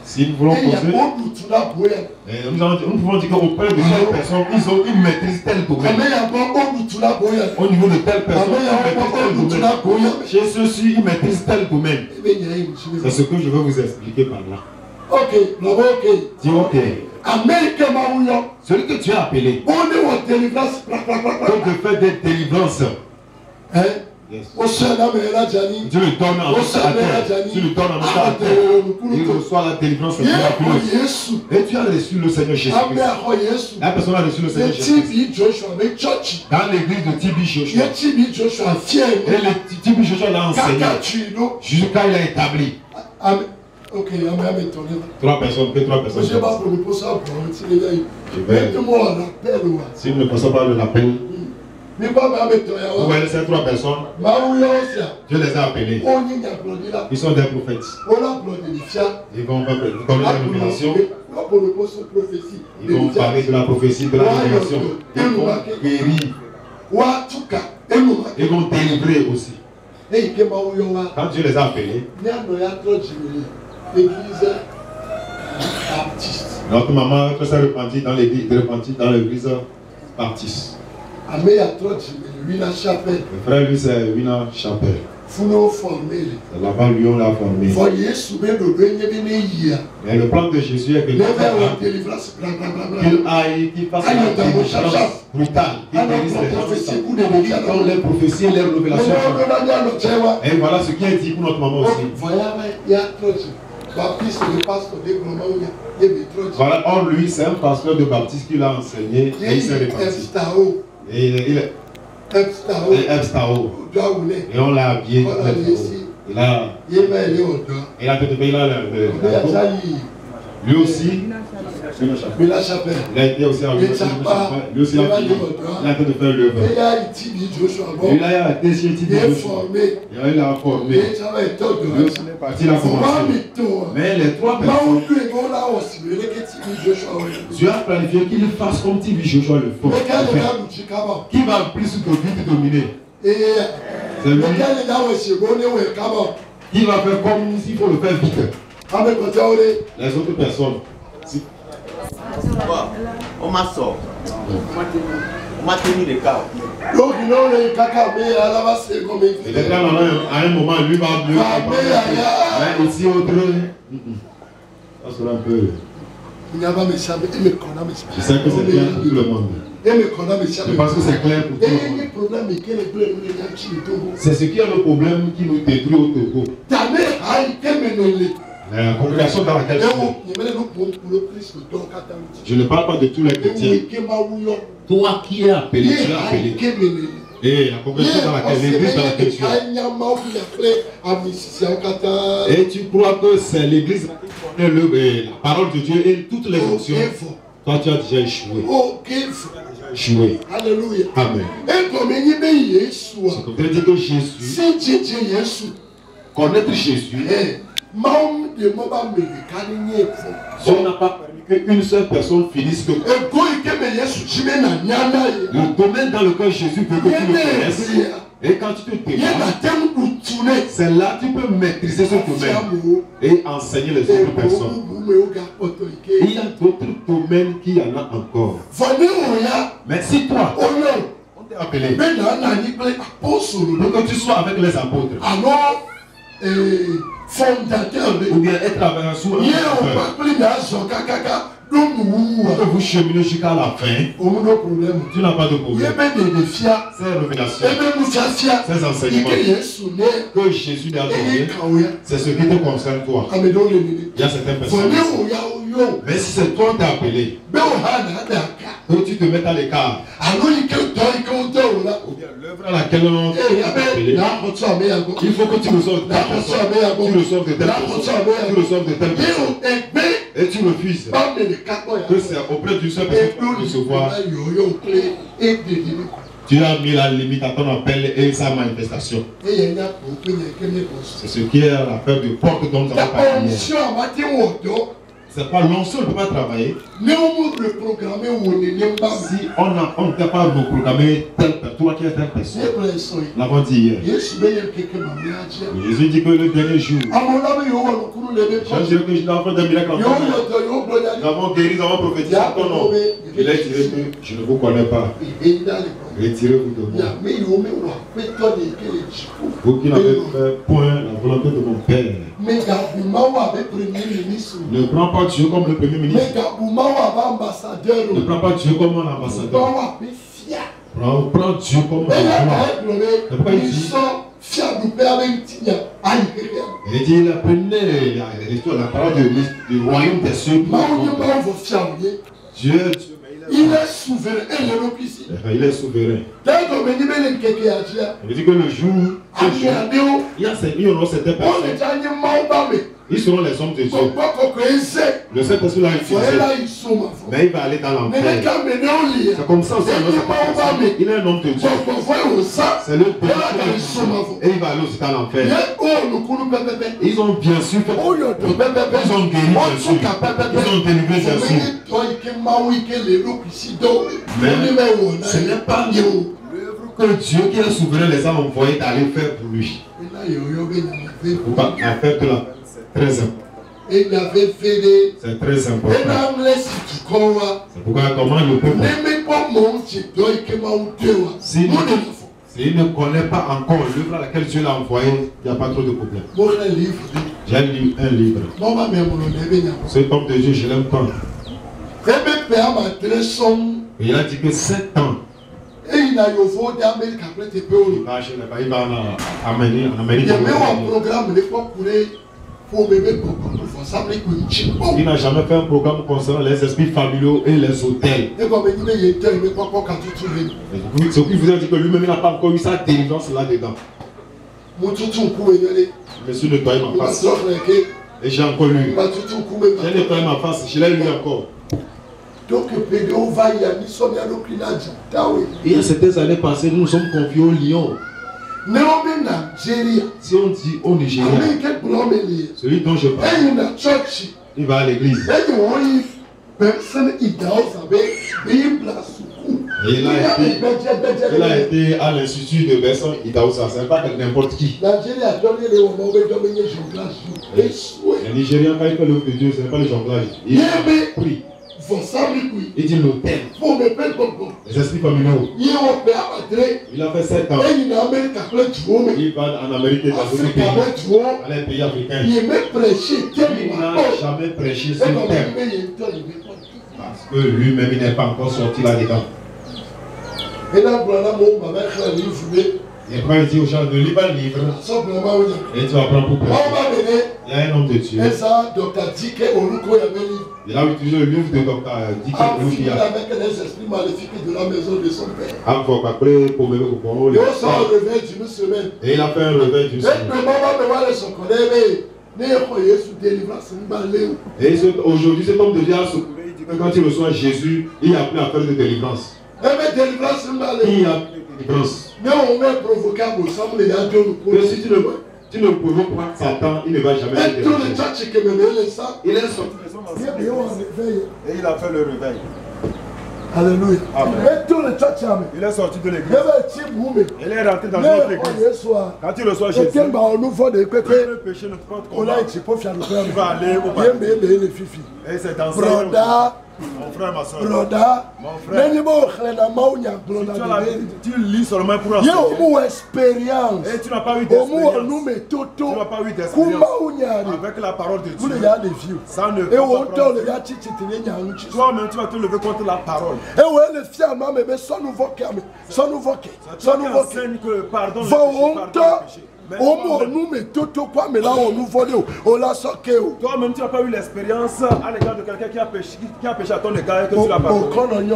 Si nous voulons poser, nous pouvons dire qu'auprès de telle personne, ils maîtrisent tel domaine. Au niveau de telle personne, ils maîtrisent tel domaine. Chez ceux-ci, ils maîtrisent tel domaine. C'est ce que je veux vous expliquer par là. Ok. Dis ok. Celui que tu as appelé pour te faire des délivrances. Yes. Tu le donnes à terre. Tu le donnes à terre. Il reçoit la délivrance miraculeuse. Et tu as reçu le Seigneur Jésus-Christ. La personne a reçu le Seigneur Jésus-Christ. Dans l'église de Tibi Joshua. Et le Tibi Joshua l'a enseigné. Jusqu'à il a établi. Ok, 3 personnes, que 3 personnes. Je vais pas pour le poste. Si vous ne pensez pas de l'appel, vous voyez ces 3 personnes, je les ai appelés. Ils sont des prophètes. Ils vont donner la révélation. Ils vont parler de la prophétie, de la révélation. Ils vont guérir. Ils vont délivrer aussi. Quand Dieu les a appelés, notre maman s'est repentie dans l'église baptiste. Le frère lui c'est Wina Chapelle. Là-bas lui on l'a formé. Mais le plan de Jésus est que qu'il aille, qu'il fasse la délivrance brutale, qu'il guérisse les gens dans les prophéties et les révélations. Et voilà ce qui est dit pour notre maman aussi. Voilà, or lui c'est un pasteur de baptiste qui l'a enseigné et il s'est réparti. Et il est Epstao. Et on l'a habillé. Il a lui aussi. Il a été aussi habillé. Lui aussi habillé. Il a été de faire l'œuvre. Il a été chez Tibi Joshua. Il a formé. Lui aussi est parti, il a commencé. Mais les 3 personnes, Dieu a planifié qu'il fasse comme Tibi Joshua le fait. Qui va plus vite dominer? C'est lui. Qui va faire comme s'il faut le faire vite. Les autres personnes. On m'a sorti. On m'a tenu les câbles. Et à un moment, lui va mieux. Mais ici, autre. Ça sera un peu. Je sais que c'est clair pour tout le monde. Je pense que c'est clair pour tout le monde. C'est ce qui est le problème qui nous détruit au Togo. La congrégation dans laquelle je ne parle pas de tous les chrétiens. Toi qui es appelé, tu es appelé. Et la congrégation dans laquelle, l'église dans laquelle tu es. Et tu crois que c'est l'église qui connaît la parole de Dieu et toutes les options. Toi tu as déjà échoué. Échoué. Alléluia. Amen. Ça veut dire que Jésus, connaître Jésus, Dieu n'a pas permis qu'une seule personne finisse le domaine dans lequel Jésus veut que tu le connaisses. Et quand tu te démarres, c'est là que tu peux maîtriser ce domaine et enseigner les autres personnes. Il y a d'autres domaines qu'il y en a encore. Mais si toi, on t'a appelé pour que tu sois avec les apôtres, ou bien être avec un sourd, que vous cheminez jusqu'à la fin, tu n'as pas de problème. Ces révélations, ces enseignements que Jésus t'a donné, c'est ce qui te concerne toi. Il y a certaines personnes. Mais si c'est toi qui t'es appelé, que tu te mets à l'écart, ou bien l'œuvre à laquelle on t'a appelé, il faut que tu le sortes de telle personne, tu le sortes de telle personne, tu le sortes de telle personne. Et tu refuses que c'est auprès d'une seule personne pour recevoir. Tu as mis la limite à ton appel et sa manifestation. C'est ce qui est la peur de porte dont nous avons parlé. c'est pas l'on seul ne peut pas travailler. Si on ne peut pas reprogrammer toi qui es telle personne. Nous l'avons dit hier. Jésus dit que le dernier jour, je dirais que je l'ai fait d'un miracle. Nous avons guéri, nous avons prophétisé ton nom. Il a tiré que je ne vous connais pas. Retirez-vous de moi. Vous qui n'avez fait point la volonté de mon Père. Ne prends pas Dieu comme le Premier ministre. Ne prends pas Dieu comme un ambassadeur. Prends Dieu comme un roi. Il dit, il apprenait la parole du royaume des cieux. Dieu, il est souverain. il est souverain. Il dit que le jour, il y aura certaines personnes. Ils seront les hommes de Dieu. Le Saint-Esprit l'a utilisé. Mais il va aller dans l'enfer. C'est comme ça aussi. Il est un homme de Dieu. C'est le Père. Et il va aller aussi dans l'enfer. Ils ont bien sûr fait. Ils ont guéri bien sûr. Ils ont délivré bien sûr. Mais ce n'est pas l'œuvre que Dieu qui est souverain les a envoyés d'aller faire pour lui. Pour pas faire de la très important. C'est très important. C'est pourquoi comment le peuple, s'il ne connaît pas encore l'œuvre à laquelle Dieu l'a envoyé, il n'y a pas trop de problème. J'ai lu un livre. Cet homme de Dieu, je l'aime tant. Il a dit que 7 ans. Il va en Amérique. Il n'a jamais fait un programme concernant les esprits familiaux et les hôtels. Ce qui vous a dit que lui-même n'a pas encore eu sa délivrance là-dedans. Monsieur nettoie ma face. Et j'ai encore lu. J'ai nettoyé ma face, je l'ai lu encore. Il y a certaines années passées, nous sommes confiés au lion. Si on dit au Nigeria, celui dont je parle, il va à l'église. Il a été à l'institut de Besson Idaoussa. Ce n'est pas n'importe qui. Le Nigérien, quand il fait l'œuvre de Dieu, ce n'est pas le jonglage. Il a pris. Il dit l'hôtel. Les esprits familiaux. Il a fait 7 ans. Il va en Amérique et dans d'autres pays. Dans les pays africains. Il n'a jamais prêché ce thème. Parce que lui-même, il n'est pas encore sorti là-dedans. Et quand il dit aux gens de lire le livre, et tu vas prendre pour prêcher. Il y a un homme de Dieu. Il a utilisé le livre de Dr. Dike Olukoya. Et il a fait un réveil d'une semaine. Et aujourd'hui, cet homme de Dieu a secoué. Il dit que quand il reçoit Jésus, il a appris à faire de délivrance. Il a appris de délivrance. Mais si tu ne provoques pas Satan, il ne va jamais te délivrer. Il est sorti de son ancien et il a fait le réveil. Alléluia. Il est sorti de l'église. Il est rentré dans une autre église. Quand il reçoit Jésus, le péché ne te porte combat. Tu vas aller au paradis. Et c'est dans ça. Mon frère, ma soeur. Mon frère. Tu lis seulement pour expérience. Et tu n'as pas eu d'expérience. Tu n'as pas eu d'expérience. Avec la parole de Dieu. Ça ne peut pas prendre. Toi-même, tu vas te lever contre la parole. Ça enseigne que pardon le péché. Toi-même, tu n'as pas eu l'expérience à l'égard de quelqu'un qui a péché à ton égard et que tu l'as pas pardonné.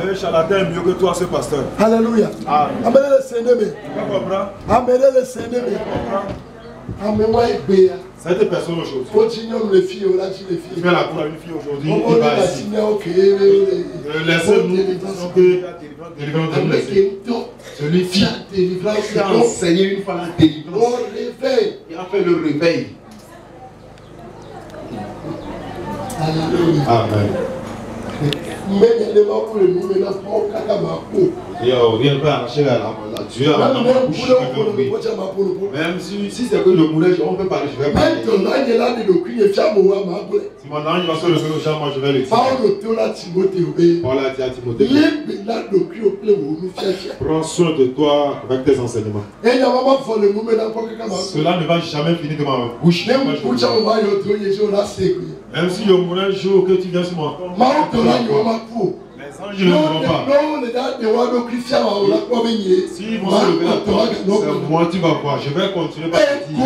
Le charlatan est mieux que toi, ce pasteur. Alléluia. Amenez le Seigneur. Cette personne aujourd'hui, il fait la cour à une fille aujourd'hui, il va ici. Laissez-nous celui qui a enseigné une fois la délivrance. Il a fait le réveil. Alléluia. Amen. Mais il y a des gens pour le nous, mais là, pour rien peut arracher la Dieu a la bouche. Même si c'est que le moulin, on peut parler, je vais parler. Si mon ange va se lever au champ, moi je vais le dire. Paul a dit à Timothée, prends soin de toi avec tes enseignements. Cela ne va jamais finir de ma bouche. Même si le moulin joue que tu viens sur mon tombe, les anges ne mourront pas. S'ils vont se lever la porte, c'est moi tu vas voir. Je vais continuer par te dire.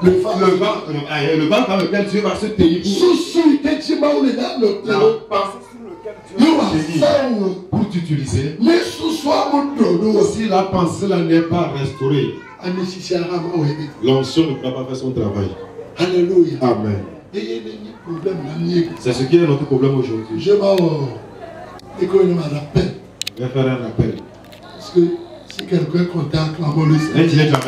Le vent dans lequel Dieu va se tenir pour t'utiliser. Si la pensée n'est pas restaurée, l'onction ne pourra pas faire son travail. Alléluia. Amen. C'est ce qui est notre problème aujourd'hui. Je vais faire un appel. Parce que si quelqu'un est content, acclamons le Seigneur.